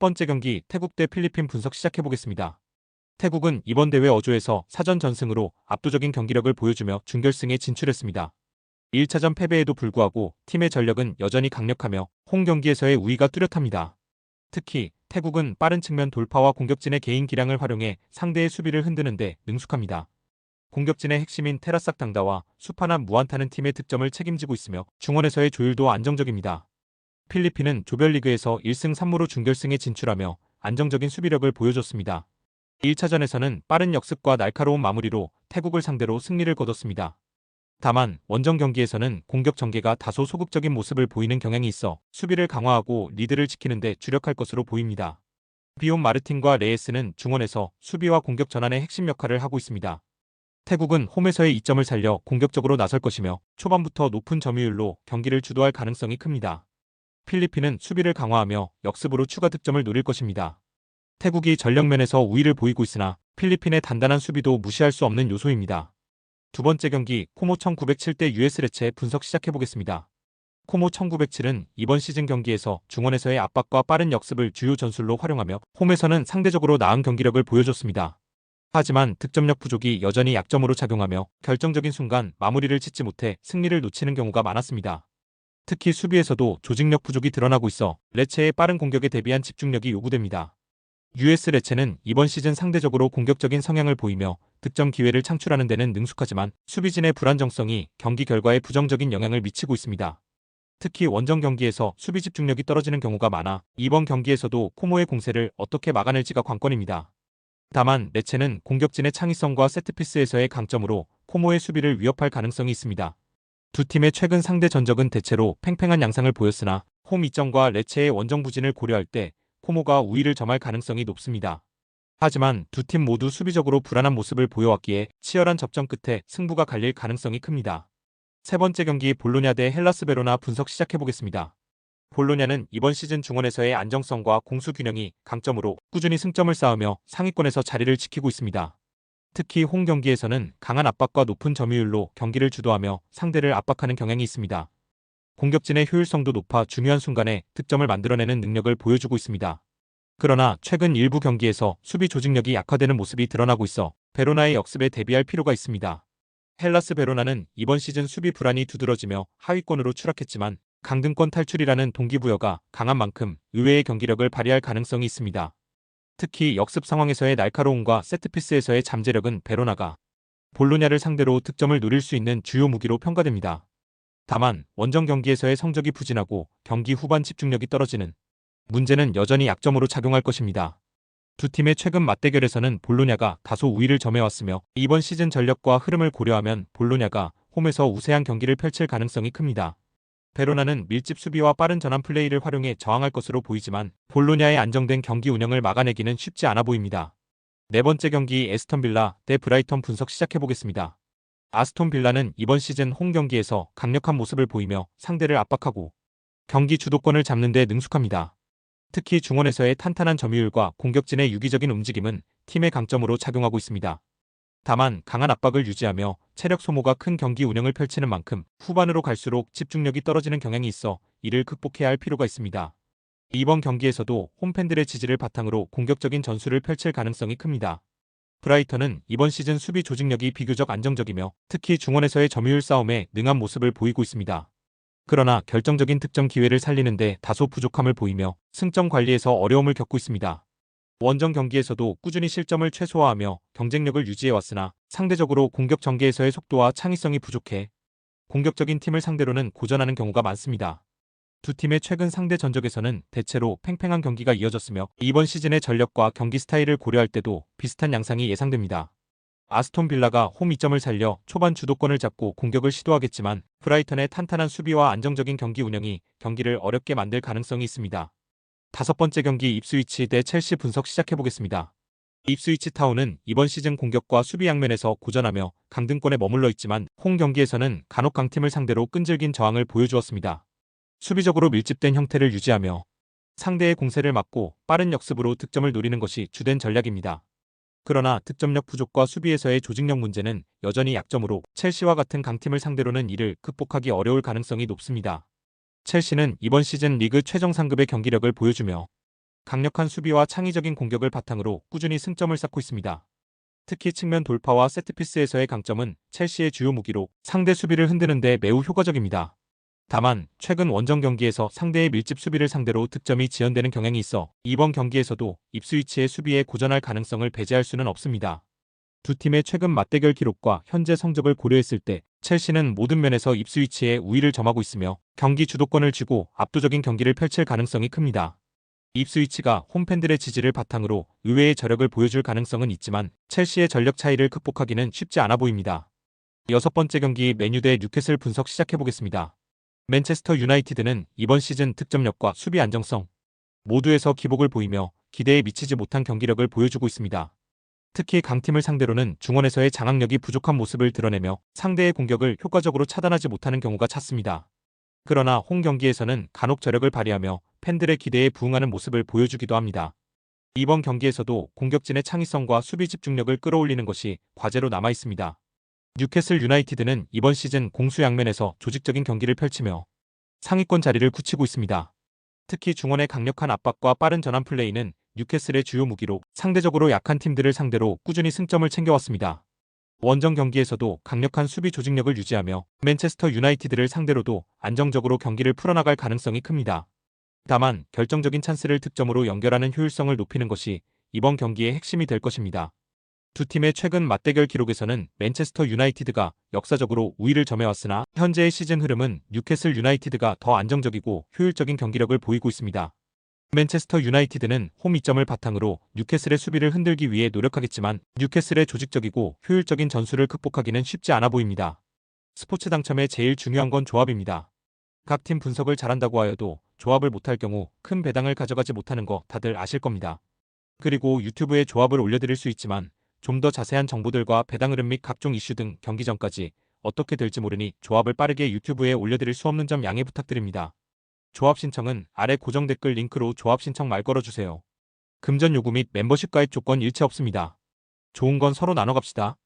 번째 경기 태국 대 필리핀 분석 시작해보겠습니다. 태국은 이번 대회 어조에서 사전 전승으로 압도적인 경기력을 보여주며 준결승에 진출했습니다. 1차전 패배에도 불구하고 팀의 전력은 여전히 강력하며 홈 경기에서의 우위가 뚜렷합니다. 특히 태국은 빠른 측면 돌파와 공격진의 개인 기량을 활용해 상대의 수비를 흔드는 데 능숙합니다. 공격진의 핵심인 테라싹 당다와 수파남 무안타는 팀의 득점을 책임지고 있으며 중원에서의 조율도 안정적입니다. 필리핀은 조별리그에서 1승 3무로 준결승에 진출하며 안정적인 수비력을 보여줬습니다. 1차전에서는 빠른 역습과 날카로운 마무리로 태국을 상대로 승리를 거뒀습니다. 다만 원정 경기에서는 공격 전개가 다소 소극적인 모습을 보이는 경향이 있어 수비를 강화하고 리드를 지키는 데 주력할 것으로 보입니다. 비온 마르틴과 레예스는 중원에서 수비와 공격 전환의 핵심 역할을 하고 있습니다. 태국은 홈에서의 이점을 살려 공격적으로 나설 것이며 초반부터 높은 점유율로 경기를 주도할 가능성이 큽니다. 필리핀은 수비를 강화하며 역습으로 추가 득점을 노릴 것입니다. 태국이 전력면에서 우위를 보이고 있으나 필리핀의 단단한 수비도 무시할 수 없는 요소입니다. 두 번째 경기 코모 1907 대 US 레체 분석 시작해보겠습니다. 코모 1907은 이번 시즌 경기에서 중원에서의 압박과 빠른 역습을 주요 전술로 활용하며 홈에서는 상대적으로 나은 경기력을 보여줬습니다. 하지만 득점력 부족이 여전히 약점으로 작용하며 결정적인 순간 마무리를 짓지 못해 승리를 놓치는 경우가 많았습니다. 특히 수비에서도 조직력 부족이 드러나고 있어 레체의 빠른 공격에 대비한 집중력이 요구됩니다. US 레체는 이번 시즌 상대적으로 공격적인 성향을 보이며 득점 기회를 창출하는 데는 능숙하지만 수비진의 불안정성이 경기 결과에 부정적인 영향을 미치고 있습니다. 특히 원정 경기에서 수비 집중력이 떨어지는 경우가 많아 이번 경기에서도 코모의 공세를 어떻게 막아낼지가 관건입니다. 다만 레체는 공격진의 창의성과 세트피스에서의 강점으로 코모의 수비를 위협할 가능성이 있습니다. 두 팀의 최근 상대 전적은 대체로 팽팽한 양상을 보였으나 홈 이점과 레체의 원정 부진을 고려할 때 코모가 우위를 점할 가능성이 높습니다. 하지만 두 팀 모두 수비적으로 불안한 모습을 보여왔기에 치열한 접전 끝에 승부가 갈릴 가능성이 큽니다. 세 번째 경기 볼로냐 대 헬라스 베로나 분석 시작해보겠습니다. 볼로냐는 이번 시즌 중원에서의 안정성과 공수 균형이 강점으로 꾸준히 승점을 쌓으며 상위권에서 자리를 지키고 있습니다. 특히 홈 경기에서는 강한 압박과 높은 점유율로 경기를 주도하며 상대를 압박하는 경향이 있습니다. 공격진의 효율성도 높아 중요한 순간에 득점을 만들어내는 능력을 보여주고 있습니다. 그러나 최근 일부 경기에서 수비 조직력이 약화되는 모습이 드러나고 있어 베로나의 역습에 대비할 필요가 있습니다. 헬라스 베로나는 이번 시즌 수비 불안이 두드러지며 하위권으로 추락했지만 강등권 탈출이라는 동기부여가 강한 만큼 의외의 경기력을 발휘할 가능성이 있습니다. 특히 역습 상황에서의 날카로움과 세트피스에서의 잠재력은 베로나가 볼로냐를 상대로 득점을 노릴 수 있는 주요 무기로 평가됩니다. 다만 원정 경기에서의 성적이 부진하고 경기 후반 집중력이 떨어지는 문제는 여전히 약점으로 작용할 것입니다. 두 팀의 최근 맞대결에서는 볼로냐가 다소 우위를 점해왔으며 이번 시즌 전력과 흐름을 고려하면 볼로냐가 홈에서 우세한 경기를 펼칠 가능성이 큽니다. 베로나는 밀집 수비와 빠른 전환 플레이를 활용해 저항할 것으로 보이지만 볼로냐의 안정된 경기 운영을 막아내기는 쉽지 않아 보입니다. 네 번째 경기 에스턴 빌라 대 브라이턴 분석 시작해보겠습니다. 아스톤 빌라는 이번 시즌 홈 경기에서 강력한 모습을 보이며 상대를 압박하고 경기 주도권을 잡는 데 능숙합니다. 특히 중원에서의 탄탄한 점유율과 공격진의 유기적인 움직임은 팀의 강점으로 작용하고 있습니다. 다만 강한 압박을 유지하며 체력 소모가 큰 경기 운영을 펼치는 만큼 후반으로 갈수록 집중력이 떨어지는 경향이 있어 이를 극복해야 할 필요가 있습니다. 이번 경기에서도 홈팬들의 지지를 바탕으로 공격적인 전술을 펼칠 가능성이 큽니다. 브라이턴은 이번 시즌 수비 조직력이 비교적 안정적이며 특히 중원에서의 점유율 싸움에 능한 모습을 보이고 있습니다. 그러나 결정적인 득점 기회를 살리는데 다소 부족함을 보이며 승점 관리에서 어려움을 겪고 있습니다. 원정 경기에서도 꾸준히 실점을 최소화하며 경쟁력을 유지해왔으나 상대적으로 공격 전개에서의 속도와 창의성이 부족해 공격적인 팀을 상대로는 고전하는 경우가 많습니다. 두 팀의 최근 상대 전적에서는 대체로 팽팽한 경기가 이어졌으며 이번 시즌의 전력과 경기 스타일을 고려할 때도 비슷한 양상이 예상됩니다. 아스톤 빌라가 홈 이점을 살려 초반 주도권을 잡고 공격을 시도하겠지만 브라이턴의 탄탄한 수비와 안정적인 경기 운영이 경기를 어렵게 만들 가능성이 있습니다. 다섯 번째 경기 입스위치 대 첼시 분석 시작해보겠습니다. 입스위치 타운은 이번 시즌 공격과 수비 양면에서 고전하며 강등권에 머물러 있지만 홈 경기에서는 간혹 강팀을 상대로 끈질긴 저항을 보여주었습니다. 수비적으로 밀집된 형태를 유지하며 상대의 공세를 막고 빠른 역습으로 득점을 노리는 것이 주된 전략입니다. 그러나 득점력 부족과 수비에서의 조직력 문제는 여전히 약점으로 첼시와 같은 강팀을 상대로는 이를 극복하기 어려울 가능성이 높습니다. 첼시는 이번 시즌 리그 최정 상급의 경기력을 보여주며 강력한 수비와 창의적인 공격을 바탕으로 꾸준히 승점을 쌓고 있습니다. 특히 측면 돌파와 세트피스에서의 강점은 첼시의 주요 무기로 상대 수비를 흔드는 데 매우 효과적입니다. 다만 최근 원정 경기에서 상대의 밀집 수비를 상대로 득점이 지연되는 경향이 있어 이번 경기에서도 입스위치의 수비에 고전할 가능성을 배제할 수는 없습니다. 두 팀의 최근 맞대결 기록과 현재 성적을 고려했을 때 첼시는 모든 면에서 입스위치에 우위를 점하고 있으며 경기 주도권을 쥐고 압도적인 경기를 펼칠 가능성이 큽니다. 입스위치가 홈팬들의 지지를 바탕으로 의외의 저력을 보여줄 가능성은 있지만 첼시의 전력 차이를 극복하기는 쉽지 않아 보입니다. 여섯 번째 경기 맨유 대 뉴캐슬 분석 시작해보겠습니다. 맨체스터 유나이티드는 이번 시즌 득점력과 수비 안정성 모두에서 기복을 보이며 기대에 미치지 못한 경기력을 보여주고 있습니다. 특히 강팀을 상대로는 중원에서의 장악력이 부족한 모습을 드러내며 상대의 공격을 효과적으로 차단하지 못하는 경우가 잦습니다. 그러나 홈 경기에서는 간혹 저력을 발휘하며 팬들의 기대에 부응하는 모습을 보여주기도 합니다. 이번 경기에서도 공격진의 창의성과 수비 집중력을 끌어올리는 것이 과제로 남아 있습니다. 뉴캐슬 유나이티드는 이번 시즌 공수 양면에서 조직적인 경기를 펼치며 상위권 자리를 굳히고 있습니다. 특히 중원의 강력한 압박과 빠른 전환 플레이는 뉴캐슬의 주요 무기로 상대적으로 약한 팀들을 상대로 꾸준히 승점을 챙겨왔습니다. 원정 경기에서도 강력한 수비 조직력을 유지하며 맨체스터 유나이티드를 상대로도 안정적으로 경기를 풀어나갈 가능성이 큽니다. 다만 결정적인 찬스를 득점으로 연결하는 효율성을 높이는 것이 이번 경기의 핵심이 될 것입니다. 두 팀의 최근 맞대결 기록에서는 맨체스터 유나이티드가 역사적으로 우위를 점해왔으나 현재의 시즌 흐름은 뉴캐슬 유나이티드가 더 안정적이고 효율적인 경기력을 보이고 있습니다. 맨체스터 유나이티드는 홈 이점을 바탕으로 뉴캐슬의 수비를 흔들기 위해 노력하겠지만 뉴캐슬의 조직적이고 효율적인 전술을 극복하기는 쉽지 않아 보입니다. 스포츠 당첨의 제일 중요한 건 조합입니다. 각 팀 분석을 잘한다고 하여도 조합을 못할 경우 큰 배당을 가져가지 못하는 거 다들 아실 겁니다. 그리고 유튜브에 조합을 올려드릴 수 있지만 좀 더 자세한 정보들과 배당 흐름 및 각종 이슈 등 경기 전까지 어떻게 될지 모르니 조합을 빠르게 유튜브에 올려드릴 수 없는 점 양해 부탁드립니다. 조합 신청은 아래 고정 댓글 링크로 조합 신청 말 걸어주세요. 금전 요구 및 멤버십 가입 조건 일체 없습니다. 좋은 건 서로 나눠 갑시다.